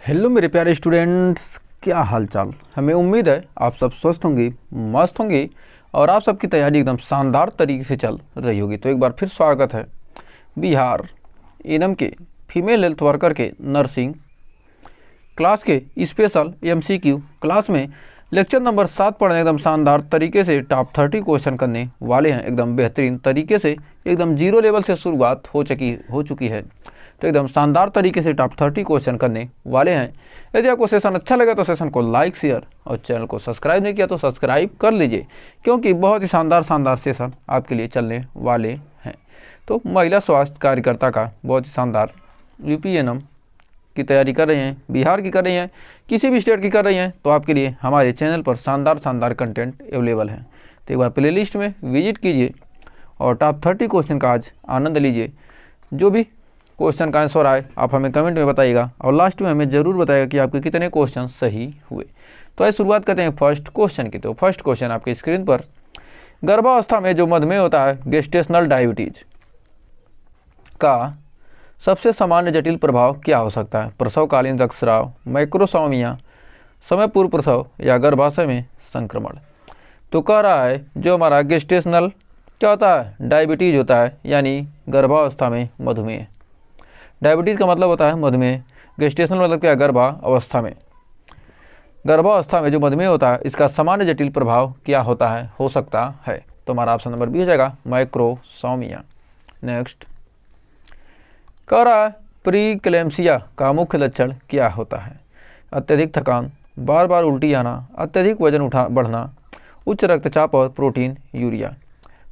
Hello मेरे प्यारे students, क्या हाल चाल। हमें उम्मीद है आप सब स्वस्थ होंगे, मस्त होंगे और आप सबकी तैयारी एकदम शानदार तरीके से चल रही होगी। तो एक बार फिर स्वागत है बिहार एनएम के फीमेल हेल्थ वर्कर के नर्सिंग क्लास के स्पेशल एमसीक्यू क्लास में लेक्चर नंबर 7 पढ़ने एकदम शानदार तरीके से टॉप 30 क्वेश्चन करने वाले हैं। एकदम बेहतरीन तरीके से एकदम जीरो लेवल से शुरुआत हो चुकी है। तो एकदम शानदार तरीके से टॉप 30 क्वेश्चन करने वाले हैं। यदि आपको सेशन अच्छा लगा तो सेशन को लाइक शेयर और चैनल को सब्सक्राइब नहीं किया तो सब्सक्राइब कर लीजिए, क्योंकि बहुत ही शानदार सेशन आपके लिए चलने वाले हैं। तो महिला स्वास्थ्य कार्यकर्ता का बहुत ही शानदार यूपीएनएम की तैयारी कर रही हैं, बिहार की कर रही हैं, किसी भी स्टेट की कर रही हैं, तो आपके लिए हमारे चैनल पर शानदार कंटेंट अवेलेबल है। तो एक बार प्लेलिस्ट में विजिट कीजिए और टॉप 30 क्वेश्चन का आज आनंद लीजिए। जो भी क्वेश्चन का आंसर आए आप हमें कमेंट में बताइएगा और लास्ट में हमें ज़रूर बताइएगा कि आपके कितने क्वेश्चन सही हुए। तो आइए शुरुआत करते हैं फर्स्ट क्वेश्चन की। तो फर्स्ट क्वेश्चन आपके स्क्रीन पर, गर्भावस्था में जो मधुमेह होता है, गेस्टेशनल डायबिटीज का सबसे सामान्य जटिल प्रभाव क्या हो सकता है? प्रसवकालीन रक्तस्राव, मैक्रोसोमिया, समय पूर्व प्रसव या गर्भाशय में संक्रमण। तो कह रहा है जो हमारा गेस्टेशनल क्या होता है, डायबिटीज होता है, यानी गर्भावस्था में मधुमेह। डायबिटीज़ का मतलब होता है मधुमेह, गेस्टेशनल मतलब क्या, गर्भावस्था में। गर्भावस्था में जो मधुमेह होता है इसका सामान्य जटिल प्रभाव क्या होता है, हो सकता है? तो हमारा ऑप्शन नंबर बी हो जाएगा मैक्रोसोमिया। नेक्स्ट कह रहा है प्रीक्लेम्सिया का मुख्य लक्षण क्या होता है? अत्यधिक थकान, बार बार उल्टी आना, अत्यधिक वजन बढ़ना, उच्च रक्तचाप और प्रोटीन यूरिया।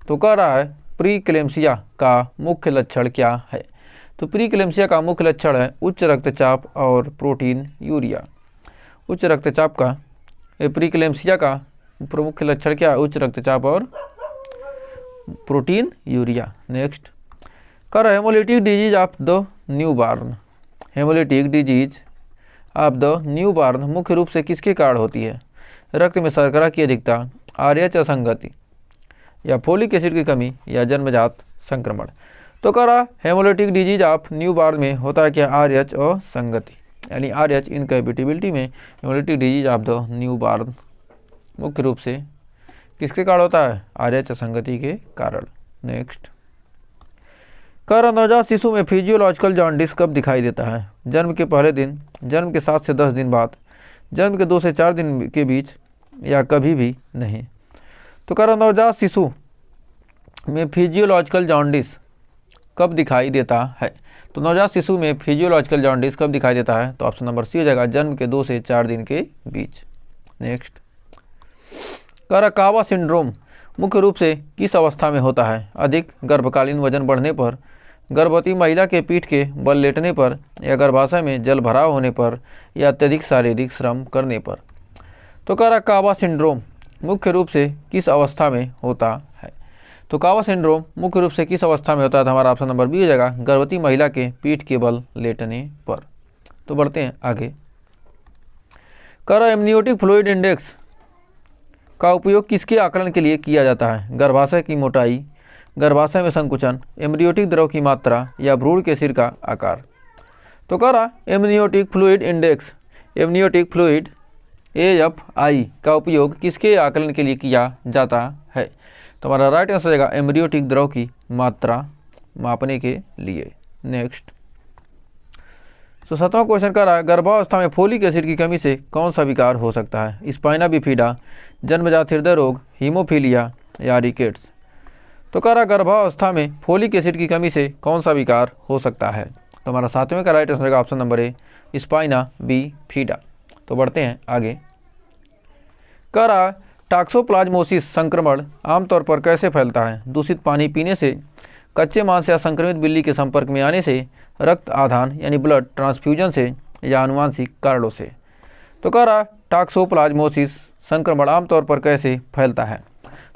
तो कह रहा है प्रीक्लेम्सिया का मुख्य लक्षण क्या है? तो प्रीक्लेम्सिया का मुख्य लक्षण है उच्च रक्तचाप और प्रोटीन यूरिया। उच्च रक्तचाप का, प्रीक्लेम्सिया का प्रमुख लक्षण क्या है? उच्च रक्तचाप और प्रोटीन यूरिया। नेक्स्ट कर haemolytic disease of the newborn. Haemolytic disease of the newborn मुख्य रूप से किसके कारण होती है? रक्त में शर्करा की अधिकता, आरएच असंगति या फोलिक एसिड की कमी या जन्मजात संक्रमण। तो कह रहा हेमोलिटिक डिजीज ऑफ न्यूबॉर्न में होता है क्या? आरएच असंगति, यानी आरएच इनकैपेबिलिटी में haemolytic disease of the newborn मुख्य रूप से किसके कारण होता है? आरएच असंगति के कारण। नेक्स्ट कर नवजात शिशु में फिजियोलॉजिकल जॉन्डिस कब दिखाई देता है? जन्म के पहले दिन, जन्म के 7 से 10 दिन बाद, जन्म के 2 से 4 दिन के बीच या कभी भी नहीं। तो कर नवजात शिशु में फिजियोलॉजिकल जॉन्डिस कब दिखाई देता है? तो नवजात शिशु में फिजियोलॉजिकल जॉन्डिस कब दिखाई देता है? तो ऑप्शन नंबर सी हो जाएगा, जन्म के 2 से 4 दिन के बीच। नेक्स्ट कावा सिंड्रोम मुख्य रूप से किस अवस्था में होता है? अधिक गर्भकालीन वजन बढ़ने पर, गर्भवती महिला के पीठ के बल लेटने पर या गर्भाशय में जल भराव होने पर या अत्यधिक शारीरिक श्रम करने पर। तो कावा सिंड्रोम मुख्य रूप से किस अवस्था में होता है? तो कावा सिंड्रोम मुख्य रूप से किस अवस्था में होता है? तो हमारा ऑप्शन नंबर बी हो जाएगा, गर्भवती महिला के पीठ के बल लेटने पर। तो बढ़ते हैं आगे। एमनियोटिक फ्लूइड इंडेक्स का उपयोग किसके आकलन के लिए किया जाता है? गर्भाशय की मोटाई, गर्भाशय में संकुचन, एम्ब्रियोटिक द्रव की मात्रा या भ्रूण के सिर का आकार। तो कह रहा amniotic fluid index, amniotic fluid AFI का उपयोग किसके आकलन के लिए किया जाता है? तो हमारा राइट आंसर हो जाएगा एम्ब्रियोटिक द्रव की मात्रा मापने के लिए। नेक्स्ट तो 7वां क्वेश्चन कर रहा है गर्भावस्था में फोलिक एसिड की कमी से कौन सा विकार हो सकता है? स्पाइना बिफिडा, जन्मजात हृदय रोग, हीमोफीलिया या रिकेट्स। तो कह रहा गर्भावस्था में फोलिक एसिड की कमी से कौन सा विकार हो सकता है? तो हमारा 7वें का राइट आंसर का option number A, spina bifida. तो बढ़ते हैं आगे। कह रहा टॉक्सोप्लाज्मोसिस संक्रमण आमतौर पर कैसे फैलता है? दूषित पानी पीने से, कच्चे मांस या संक्रमित बिल्ली के संपर्क में आने से, रक्त आधान यानी ब्लड ट्रांसफ्यूजन से या आनुवांशिक कारणों से। तो कह रहा टॉक्सोप्लाज्मोसिस संक्रमण आमतौर पर कैसे फैलता है?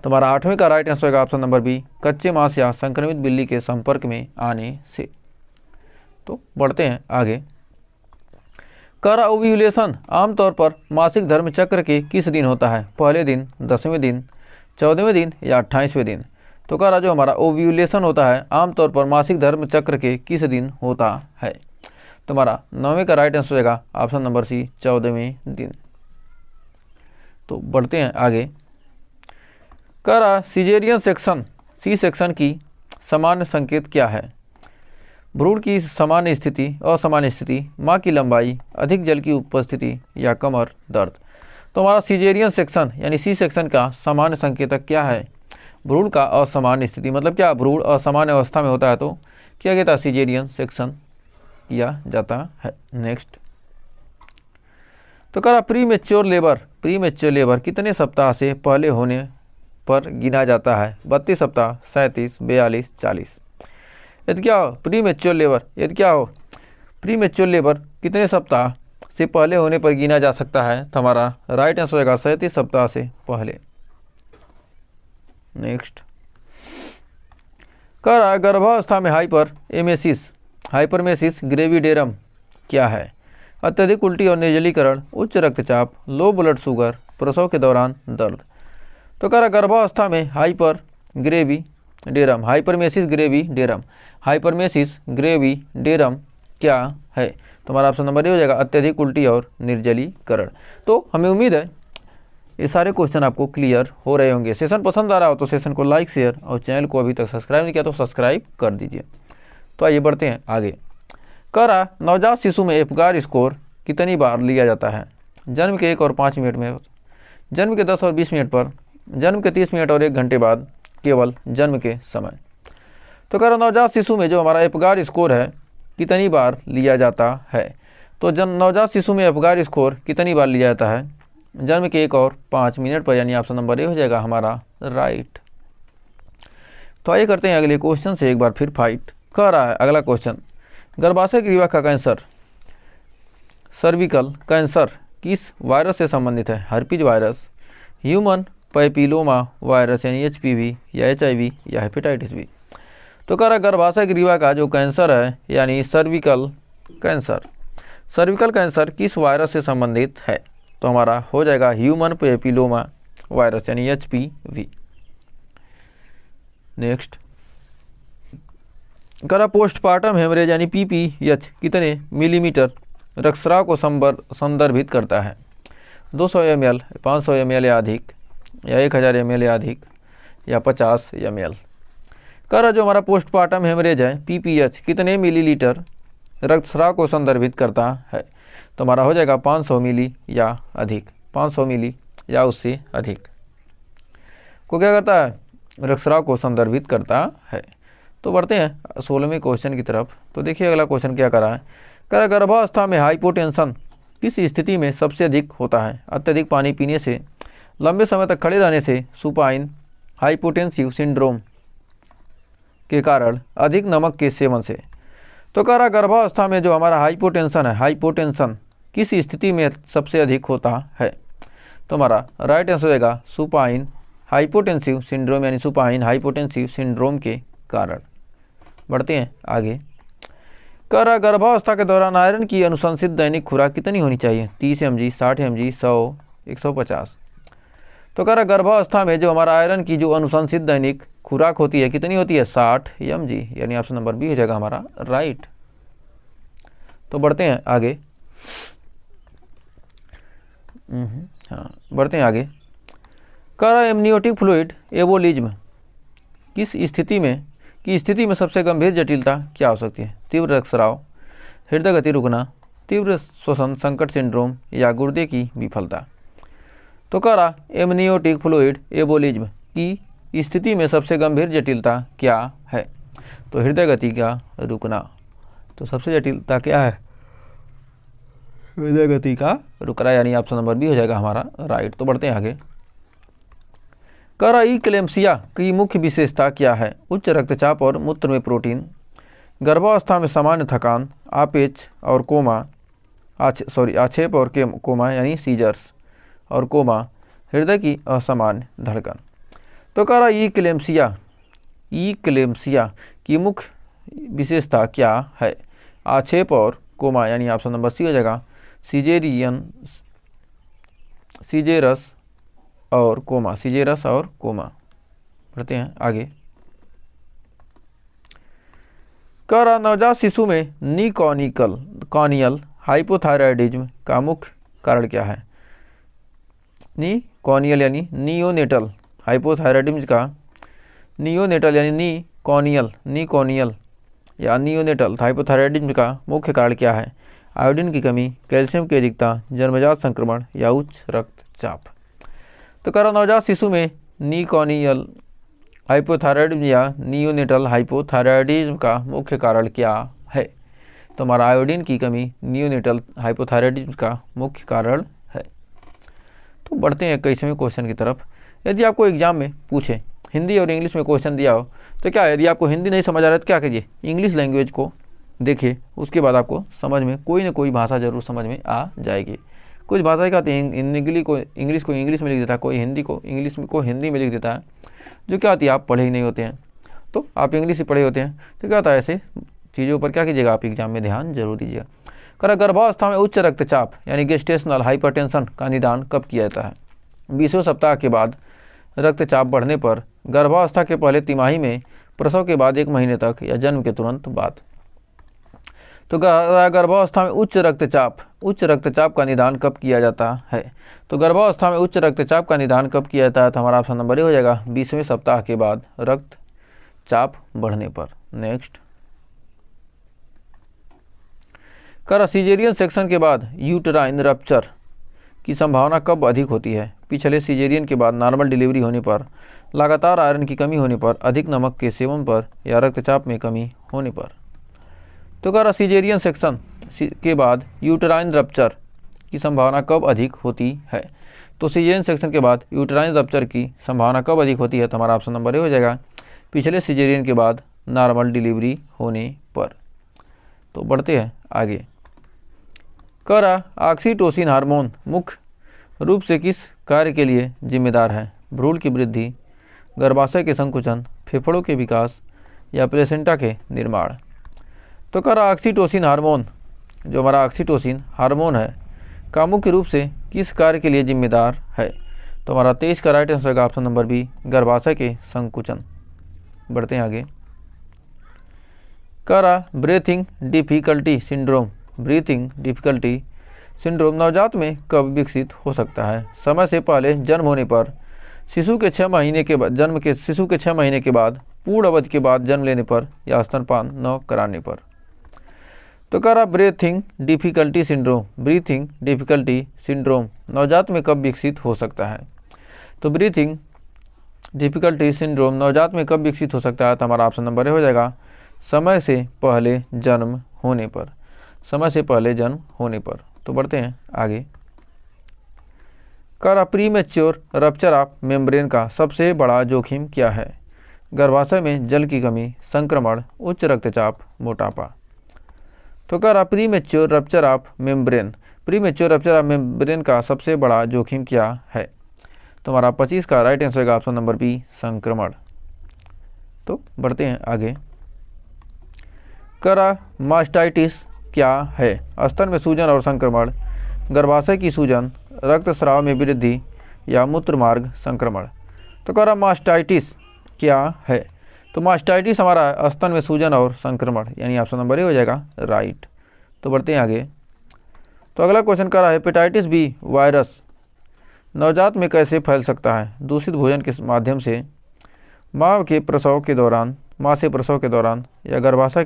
तो हमारा 8वें का राइट आंसर होगा ऑप्शन नंबर बी, कच्चे मांस या संक्रमित बिल्ली के संपर्क में आने से। तो बढ़ते हैं आगे। कह रहा ओव्यूलेशन आमतौर पर मासिक धर्म चक्र के किस दिन होता है? पहले दिन, 10वें दिन, 14वें दिन या 28वें दिन। तो कह रहा जो हमारा ओव्यूलेशन होता है आमतौर पर मासिक धर्म चक्र के किस दिन होता है? तुम्हारा 9वें का राइट आंसर हो जाएगा ऑप्शन नंबर सी 14वें दिन। तो बढ़ते हैं आगे। कह रहा सिजेरियन सेक्शन सी सेक्शन की सामान्य संकेत क्या है? भ्रूण की सामान्य स्थिति, असामान्य स्थिति, माँ की लंबाई, अधिक जल की उपस्थिति या कमर दर्द। तो हमारा सिजेरियन सेक्शन यानी सी सेक्शन का सामान्य संकेतक क्या है? भ्रूण का असामान्य स्थिति, मतलब क्या भ्रूण असामान्य अवस्था में होता है तो क्या कहता है? सिजेरियन सेक्शन किया जाता है। नेक्स्ट, तो कह रहा प्रीमेच्योर लेबर कितने सप्ताह से पहले होने पर गिना जाता है? 32 सप्ताह, 37, 42, 40। यदि क्या हो प्रीमेच्योर लेबर कितने सप्ताह से पहले होने पर गिना जा सकता है? तो हमारा राइट आंसर होगा 37 सप्ताह से पहले। नेक्स्ट, कह रहा गर्भावस्था में हाइपरमेसिस ग्रेविडेरम क्या है? अत्यधिक उल्टी और निर्जलीकरण, उच्च रक्तचाप, लो ब्लड शुगर, प्रसव के दौरान दर्द। तो कह रहा गर्भावस्था में हाइपरमेसिस ग्रेविडेरम क्या है? तो हमारा ऑप्शन नंबर ए हो जाएगा अत्यधिक उल्टी और निर्जलीकरण। तो हमें उम्मीद है ये सारे क्वेश्चन आपको क्लियर हो रहे होंगे। सेशन पसंद आ रहा हो तो सेशन को लाइक, शेयर और चैनल को अभी तक सब्सक्राइब नहीं किया तो सब्सक्राइब कर दीजिए। तो आइए बढ़ते हैं आगे। कह रहा नवजात शिशु में एपगार स्कोर कितनी बार लिया जाता है? जन्म के 1 और 5 मिनट में, जन्म के 10 और 20 मिनट पर, जन्म के 30 मिनट और 1 घंटे बाद, केवल जन्म के समय। तो कह रहा नवजात शिशु में जो हमारा एपगार स्कोर है कितनी बार लिया जाता है? तो नवजात शिशु में एपगार स्कोर कितनी बार लिया जाता है? जन्म के 1 और 5 मिनट पर, यानी ऑप्शन नंबर ए हो जाएगा हमारा राइट। तो आइए करते हैं अगले क्वेश्चन से एक बार फिर फाइट। कह रहा है अगला क्वेश्चन, गर्भाशय ग्रीवा का कैंसर, सर्विकल कैंसर किस वायरस से संबंधित है? Herpes virus, human papilloma virus यानी HPV या HIV या हेपेटाइटिस बी। तो कह रहा गर्भाशय ग्रीवा का जो कैंसर है यानी सर्विकल कैंसर किस वायरस से संबंधित है? तो हमारा हो जाएगा ह्यूमन पैपिलोमा वायरस यानी HPV। नेक्स्ट, करा पोस्टपार्टम हेमरेज यानी PPH कितने मिलीमीटर रक्तस्राव को संदर्भित करता है? 200 ml, 500 ml या अधिक, या 1000 ml या अधिक, या 50 ml। करा जो हमारा पोस्टपार्टम हेमरेज है PPH कितने मिलीलीटर रक्तस्राव को संदर्भित करता है? तो हमारा हो जाएगा 500 मिली या अधिक, 500 मिली या उससे अधिक को क्या करता है? रक्तस्राव को संदर्भित करता है। तो बढ़ते हैं 16वें क्वेश्चन की तरफ। तो देखिए अगला क्वेश्चन क्या कर रहा है। कह रहा गर्भावस्था में हाइपोटेंशन किस स्थिति में सबसे अधिक होता है? अत्यधिक पानी पीने से, लंबे समय तक खड़े रहने से, सुपाइन हाइपोटेंसिव सिंड्रोम के कारण, अधिक नमक के सेवन से। तो कह रहा गर्भावस्था में जो हमारा हाइपोटेंशन है, हाइपोटेंशन किस स्थिति में सबसे अधिक होता है? तो हमारा राइट आंसर होगा सुपाइन हाइपोटेंसिव सिंड्रोम यानी सुपाइन हाइपोटेंसिव सिंड्रोम के कारण। बढ़ते हैं आगे। कह रहा गर्भावस्था के दौरान आयरन की अनुशंसित दैनिक खुराक कितनी होनी चाहिए? 30 mg, 60 mg, 100, 150। तो कह रहा गर्भावस्था में जो हमारा आयरन की जो अनुशंसित दैनिक खुराक होती है कितनी होती है? 60 mg, यानी ऑप्शन नंबर बी हो जाएगा हमारा राइट। तो बढ़ते हैं आगे। हाँ, बढ़ते हैं आगे। कह रहा एमनियोटिक फ्लूइड एबोलिज्म की स्थिति में सबसे गंभीर जटिलता क्या हो सकती है? तीव्र रक्तस्राव, हृदय गति रुकना, तीव्र श्वसन संकट सिंड्रोम या गुर्दे की विफलता। तो कह रहा एमनियोटिक फ्लूइड एबोलिज्म की स्थिति में सबसे गंभीर जटिलता क्या है? तो हृदय गति का रुकना। तो सबसे जटिलता क्या है? हृदय गति का रुकना, यानी ऑप्शन नंबर बी हो जाएगा हमारा राइट। तो बढ़ते हैं आगे। कह रहा इक्लेम्सिया की मुख्य विशेषता क्या है? उच्च रक्तचाप और मूत्र में प्रोटीन, गर्भावस्था में सामान्य थकान, आक्षेप और कोमा यानी सीजर्स और कोमा, हृदय की असामान्य धड़कन। तो कह रहा इक्लेम्सिया की मुख्य विशेषता क्या है? आक्षेप और कोमा, यानी ऑप्शन नंबर सी हो जाएगा सीजेरस और कोमा। बढ़ते हैं आगे। कह रहा नवजात शिशु में कॉनियल हाइपोथायराइडिज्म का मुख्य कारण क्या है। कॉनियल यानी नियोनेटल हाइपोथायराइडिज्म का नियोनेटल यानी निकोनियल या नियोनेटल हाइपोथायराइडिज्म का मुख्य कारण क्या है। आयोडीन की कमी, कैल्शियम की अधिकता, जन्मजात संक्रमण या उच्च रक्तचाप। तो कह रहा नवजात शिशु में निकोनियल हाइपोथायराइडिज्म या नियोनेटल हाइपोथायराइडिज्म का मुख्य कारण क्या है। तो हमारा आयोडीन की कमी नियोनेटल हाइपोथायराइडिज्म का मुख्य कारण है। तो बढ़ते हैं 21वें क्वेश्चन की तरफ। यदि आपको एग्जाम में पूछे हिंदी और इंग्लिश में क्वेश्चन दिया हो तो क्या, यदि आपको हिंदी नहीं समझ आ रहा है तो क्या कीजिए, इंग्लिश लैंग्वेज को देखिए, उसके बाद आपको समझ में कोई ना कोई भाषा जरूर समझ में आ जाएगी। कुछ भाषा क्या होती है, इंग्लिश को इंग्लिश में लिख देता है, कोई हिंदी को इंग्लिश में को हिंदी में लिख देता है, जो क्या होती है आप पढ़े ही नहीं होते हैं, तो आप इंग्लिश ही पढ़े होते हैं, तो क्या होता है ऐसे चीज़ों पर क्या कीजिएगा आप एग्जाम में ध्यान जरूर दीजिएगा। करा गर्भावस्था में उच्च रक्तचाप यानी गेस्टेशनल हाइपरटेंशन का निदान कब किया जाता है। 20वें सप्ताह के बाद रक्तचाप बढ़ने पर, गर्भावस्था के पहले तिमाही में, प्रसव के बाद 1 महीने तक या जन्म के तुरंत बाद। तो गर्भावस्था में उच्च रक्तचाप का निदान कब किया जाता है। तो गर्भावस्था में उच्च रक्तचाप का निदान कब किया जाता है, तो हमारा ऑप्शन नंबर ए हो जाएगा 20वें सप्ताह के बाद रक्तचाप बढ़ने पर। नेक्स्ट, कर सिजेरियन सेक्शन के बाद यूटेराइन रप्चर की संभावना कब अधिक होती है। पिछले सिजेरियन के बाद, नॉर्मल डिलीवरी होने पर, लगातार आयरन की कमी होने पर, अधिक नमक के सेवन पर या रक्तचाप में कमी होने पर। तो कह रहा सिजेरियन सेक्शन के बाद यूटेराइन रप्चर की संभावना कब अधिक होती है। तो सिजेरियन सेक्शन के बाद यूटेराइन रप्चर की संभावना कब अधिक होती है, तो हमारा ऑप्शन नंबर ए हो जाएगा पिछले सिजेरियन के बाद नॉर्मल डिलीवरी होने पर। तो बढ़ते हैं आगे। कह रहा ऑक्सीटोसिन हार्मोन मुख्य रूप से किस कार्य के लिए जिम्मेदार है। भ्रूण की वृद्धि, गर्भाशय के संकुचन, फेफड़ों के विकास या प्लेसेंटा के निर्माण। तो कह रहा ऑक्सीटोसिन हार्मोन, जो हमारा ऑक्सीटोसिन हार्मोन है, का मुख्य रूप से किस कार्य के लिए जिम्मेदार है। तो हमारा 23 का राइट आंसर होगा ऑप्शन नंबर बी, गर्भाशय के संकुचन। बढ़ते हैं आगे। कह रहा ब्रीथिंग डिफिकल्टी सिंड्रोम नवजात में कब विकसित हो सकता है। समय से पहले जन्म होने पर, शिशु के 6 महीने के बाद, शिशु के 6 महीने के बाद, पूर्ण अवधि के बाद जन्म लेने पर या स्तनपान न कराने पर। तो कह रहा ब्रीथिंग डिफिकल्टी सिंड्रोम नवजात में कब विकसित हो सकता है। तो ब्रीथिंग डिफिकल्टी सिंड्रोम नवजात में कब विकसित हो सकता है, तो हमारा ऑप्शन नंबर ए हो जाएगा समय से पहले जन्म होने पर। तो बढ़ते हैं आगे। कह रहा प्रीमेच्योर रप्चर ऑफ मेम्ब्रेन का सबसे बड़ा जोखिम क्या है। गर्भाशय में जल की कमी, संक्रमण, उच्च रक्तचाप, मोटापा। तो कह रहा प्रीमेच्योर रप्चर ऑफ मेम्ब्रेन का सबसे बड़ा जोखिम क्या है। तो हमारा 25 का राइट आंसर होगा ऑप्शन नंबर बी, संक्रमण। तो बढ़ते हैं आगे। कह रहा मास्टाइटिस क्या है। स्तन में सूजन और संक्रमण, गर्भाशय की सूजन, रक्तस्राव में वृद्धि या मूत्रमार्ग संक्रमण। तो कह रहा मास्टाइटिस क्या है। तो मास्टाइटिस हमारा स्तन में सूजन और संक्रमण, यानी ऑप्शन नंबर ए हो जाएगा राइट। तो बढ़ते हैं आगे। तो अगला क्वेश्चन कह रहा है हेपेटाइटिस बी वायरस नवजात में कैसे फैल सकता है। दूषित भोजन के माध्यम से, माँ से प्रसव के दौरान या गर्भावस्था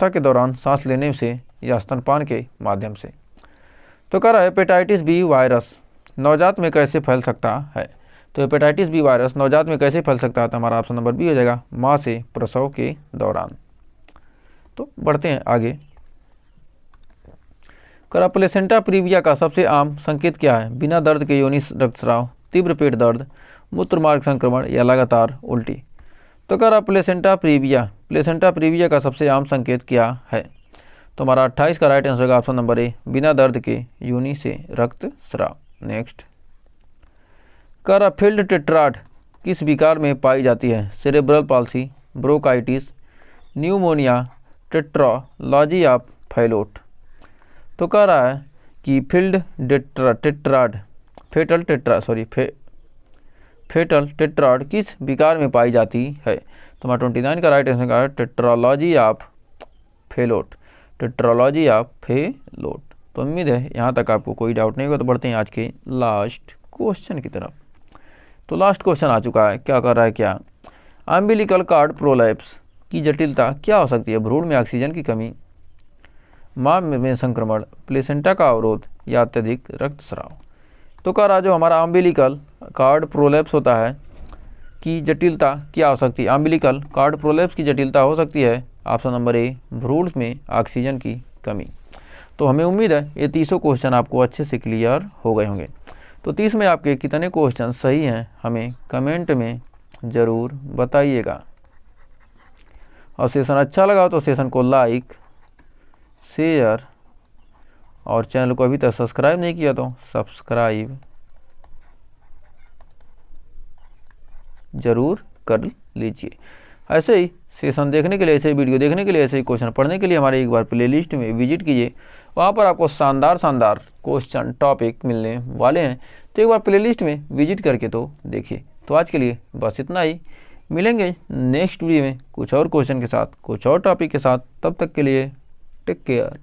के दौरान सांस लेने से या स्तनपान के माध्यम से। तो कह रहा है हेपेटाइटिस बी वायरस नवजात में कैसे फैल सकता है। तो हेपेटाइटिस बी वायरस नवजात में कैसे फैल सकता है, तो हमारा ऑप्शन नंबर बी हो जाएगा माँ से प्रसव के दौरान। तो बढ़ते हैं आगे। कह रहा प्लेसेंटा प्रीविया का सबसे आम संकेत क्या है। बिना दर्द के योनि रक्तस्राव, तीव्र पेट दर्द, मूत्रमार्ग संक्रमण या लगातार उल्टी। तो कह रहा प्लेसेंटा प्रीविया का सबसे आम संकेत क्या है। तो हमारा 28 का राइट आंसर होगा ऑप्शन नंबर ए, बिना दर्द के योनि से रक्तस्राव। नेक्स्ट, कह रहा फील्ड टेट्राड किस विकार में पाई जाती है। Cerebral palsy, bronchitis, pneumonia, tetralogy of Fallot. तो कह रहा है कि फेटल टेट्राड किस विकार में पाई जाती है? तो हमारा 29 का राइट आंसर का है tetralogy of Fallot, tetralogy of Fallot. तो उम्मीद है यहाँ तक आपको कोई डाउट नहीं होगा। तो बढ़ते हैं आज के लास्ट क्वेश्चन की तरफ। तो लास्ट क्वेश्चन आ चुका है, क्या कर रहा है क्या, अम्बिलिकल कॉर्ड प्रोलैप्स की जटिलता क्या हो सकती है? भ्रूण में ऑक्सीजन की कमी, मां में संक्रमण, प्लेसेंटा का अवरोध या अत्यधिक रक्तस्राव। तो कह रहा जो हमारा अम्बिलिकल कॉर्ड प्रोलैप्स होता है की जटिलता क्या हो सकती है? अम्बिलिकल कॉर्ड प्रोलैप्स की जटिलता हो सकती है ऑप्शन नंबर ए, भ्रूण में ऑक्सीजन की कमी। तो हमें उम्मीद है ये 30 क्वेश्चन आपको अच्छे से क्लियर हो गए होंगे। तो 30 में आपके कितने क्वेश्चन सही हैं हमें कमेंट में ज़रूर बताइएगा। और सेशन अच्छा लगा तो सेशन को लाइक, शेयर और चैनल को अभी तक सब्सक्राइब नहीं किया तो सब्सक्राइब ज़रूर कर लीजिए। ऐसे ही सेशन देखने के लिए, ऐसे ही वीडियो देखने के लिए, ऐसे ही क्वेश्चन पढ़ने के लिए हमारे एक बार प्लेलिस्ट में विजिट कीजिए। वहाँ पर आपको शानदार शानदार क्वेश्चन टॉपिक मिलने वाले हैं। तो एक बार प्लेलिस्ट में विजिट करके तो देखिए। तो आज के लिए बस इतना ही, मिलेंगे नेक्स्ट वीडियो में कुछ और क्वेश्चन के साथ, कुछ और टॉपिक के साथ। तब तक के लिए टेक केयर।